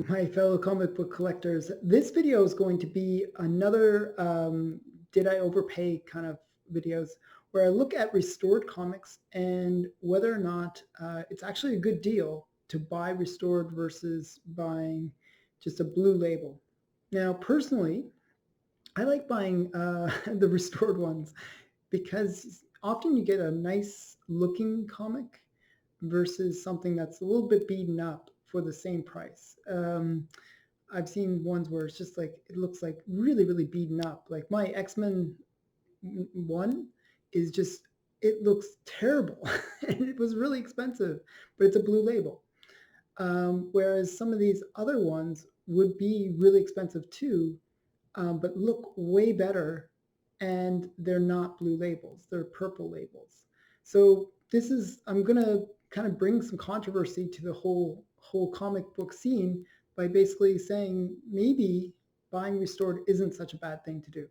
my fellow comic book collectors. This video is going to be another did I overpay kind of videos where I look at restored comics and whether or not it's actually a good deal to buy restored versus buying just a blue label. Now, personally, I like buying the restored ones because often you get a nice looking comic versus something that's a little bit beaten up for the same price. I've seen ones where it's just like it looks like really, really beaten up. Like my X-Men one is just it looks terrible, and it was really expensive, but it's a blue label. Whereas some of these other ones would be really expensive too, but look way better, and they're not blue labels, they're purple labels. So I'm going to kind of bring some controversy to the whole comic book scene by basically saying maybe buying restored isn't such a bad thing to do.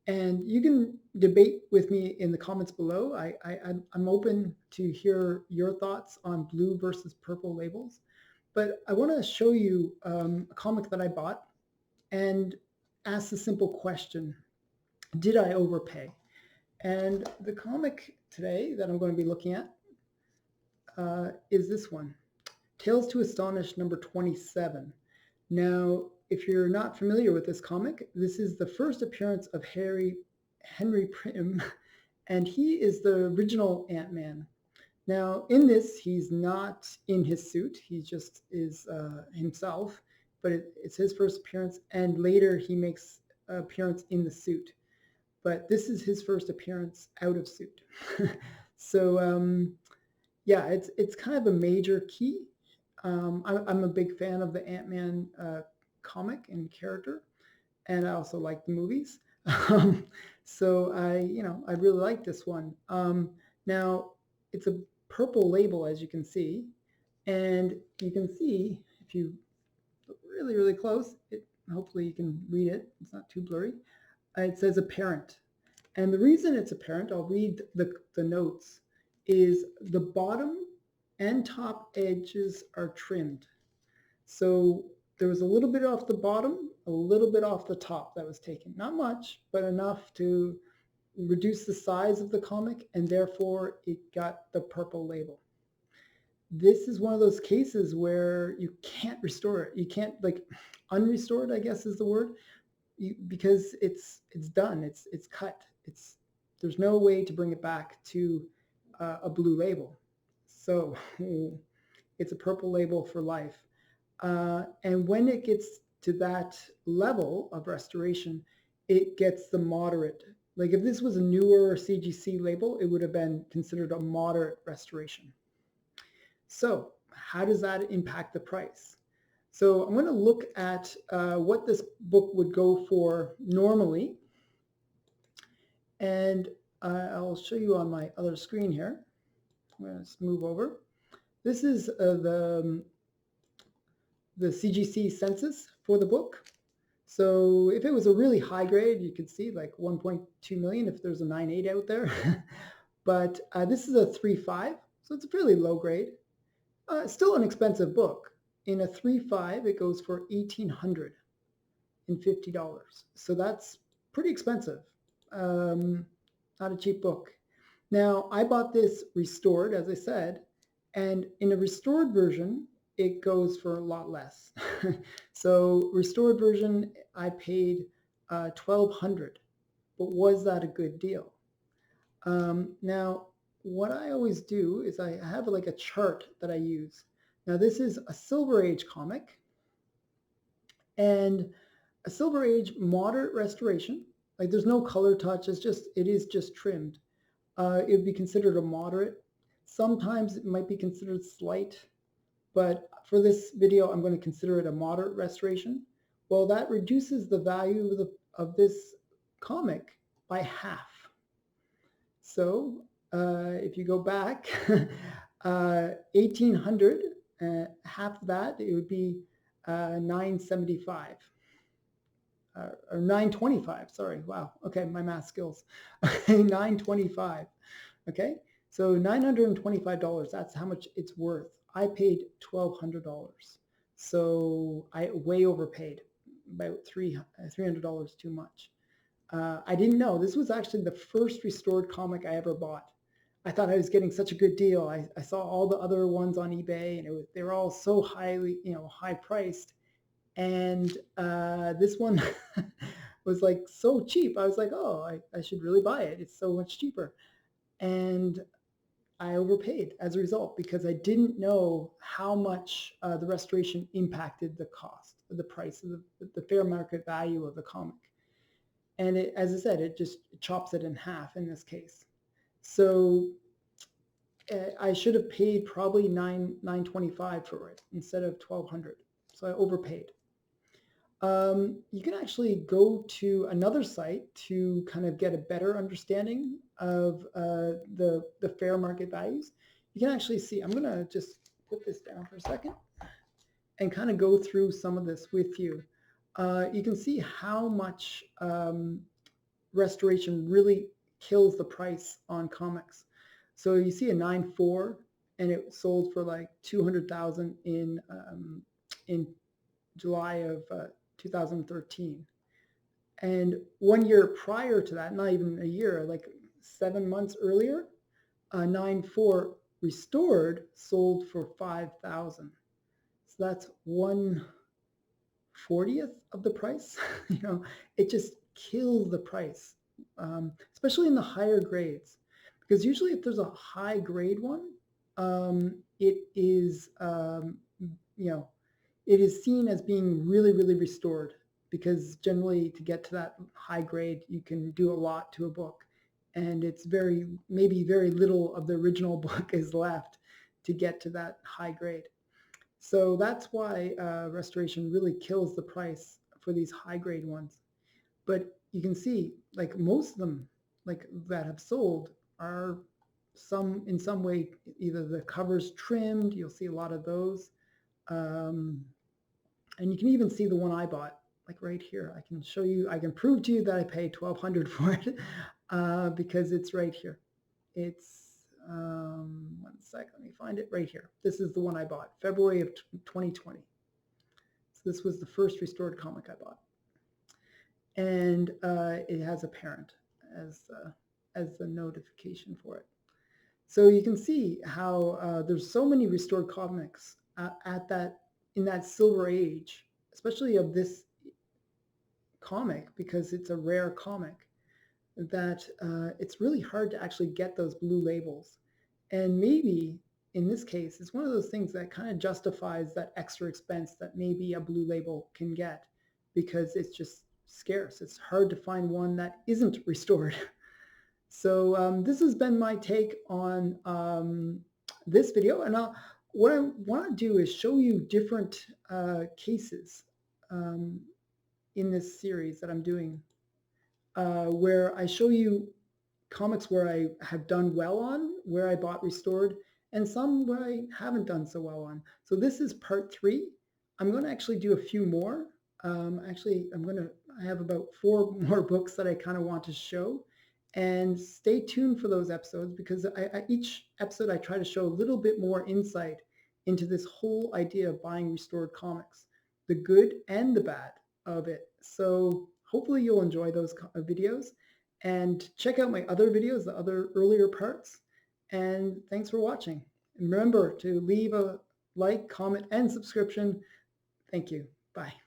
And you can debate with me in the comments below. I'm open to hear your thoughts on blue versus purple labels. But I want to show you a comic that I bought and ask the simple question, did I overpay? And the comic today that I'm going to be looking at is this one, Tales to Astonish number 27. Now, if you're not familiar with this comic, this is the first appearance of Henry Pym, and he is the original Ant-Man. Now, in this, he's not in his suit. He just is himself, but it's his first appearance, and later he makes an appearance in the suit. But this is his first appearance out of suit. So, yeah, it's kind of a major key. I'm a big fan of the Ant-Man comic and character, and I also like the movies. So I really like this one. Now, it's a purple label, as you can see, and you can see if you look really, really close, hopefully you can read it. It's not too blurry. It says apparent. And the reason it's apparent, I'll read the notes, is the bottom and top edges are trimmed. So there was a little bit off the bottom, a little bit off the top that was taken. Not much, but enough to reduce the size of the comic, and therefore it got the purple label. This is one of those cases where you can't restore it. You can't, like, unrestore it, I guess is the word, because it's done. It's cut. There's no way to bring it back to a blue label. So it's a purple label for life. And when it gets to that level of restoration, it gets the moderate. Like if this was a newer CGC label, it would have been considered a moderate restoration. So how does that impact the price? So I'm going to look at what this book would go for normally. And I'll show you on my other screen here. I'm going to move over. This is the CGC census for the book. So if it was a really high grade, you could see like 1.2 million if there's a 9.8 out there. But this is a 3.5, so it's a fairly low grade. Still an expensive book. In a 3.5, it goes for $1,850. So that's pretty expensive. Not a cheap book. Now, I bought this restored, as I said, and in a restored version, it goes for a lot less. So restored version, I paid $1,200. But was that a good deal? Now, what I always do is I have like a chart that I use. Now, this is a Silver Age comic, and a Silver Age moderate restoration. Like there's no color touch. It is just trimmed. It would be considered a moderate. Sometimes it might be considered slight, but for this video, I'm going to consider it a moderate restoration. Well, that reduces the value of this comic by half. So if you go back 1,800, half of that, it would be 975. Or 925, sorry. Wow. Okay, my math skills. 925. Okay, so $925, that's how much it's worth. I paid $1,200. So I way overpaid, about $300 too much. I didn't know this was actually the first restored comic I ever bought. I thought I was getting such a good deal. I saw all the other ones on eBay, and they were all so highly, high priced. And this one was like so cheap. I was like, oh, I should really buy it. It's so much cheaper. And I overpaid as a result because I didn't know how much the restoration impacted the cost, the price of the fair market value of the comic. And as I said, it just chops it in half in this case. So I should have paid probably $925 for it instead of $1,200. So I overpaid. You can actually go to another site to kind of get a better understanding of the fair market values. You can actually see, I'm going to just put this down for a second and kind of go through some of this with you. You can see how much restoration really kills the price on comics. So you see a 9.4 and it sold for like 200,000 in July of 2013. And 1 year prior to that, not even a year, like 7 months earlier, a 9.4 restored sold for 5,000. So that's 1/40th of the price. It just kills the price, especially in the higher grades. Because usually if there's a high grade one, it is, it is seen as being really, really restored, because generally to get to that high grade, you can do a lot to a book. And it's maybe very little of the original book is left to get to that high grade. So that's why restoration really kills the price for these high grade ones. But you can see, like most of them, like that have sold, are in some way either the cover's trimmed. You'll see a lot of those, and you can even see the one I bought, like right here. I can show you. I can prove to you that I paid $1,200 for it because it's right here. It's 1 sec. Let me find it right here. This is the one I bought, February of 2020. So this was the first restored comic I bought, and it has a parent as the notification for it. So you can see how there's so many restored comics in that silver age, especially of this comic, because it's a rare comic, that it's really hard to actually get those blue labels. And maybe in this case, it's one of those things that kind of justifies that extra expense that maybe a blue label can get, because it's just scarce. It's hard to find one that isn't restored. So this has been my take on this video. And what I want to do is show you different cases in this series that I'm doing, where I show you comics where I have done well on, where I bought restored, and some where I haven't done so well on. So this is part 3. I'm going to actually do a few more. I have about 4 more books that I kind of want to show. And stay tuned for those episodes, because each episode I try to show a little bit more insight into this whole idea of buying restored comics, the good and the bad of it. So hopefully you'll enjoy those videos, and check out my other videos, the other earlier parts. And thanks for watching. And remember to leave a like, comment, and subscription. Thank you. Bye.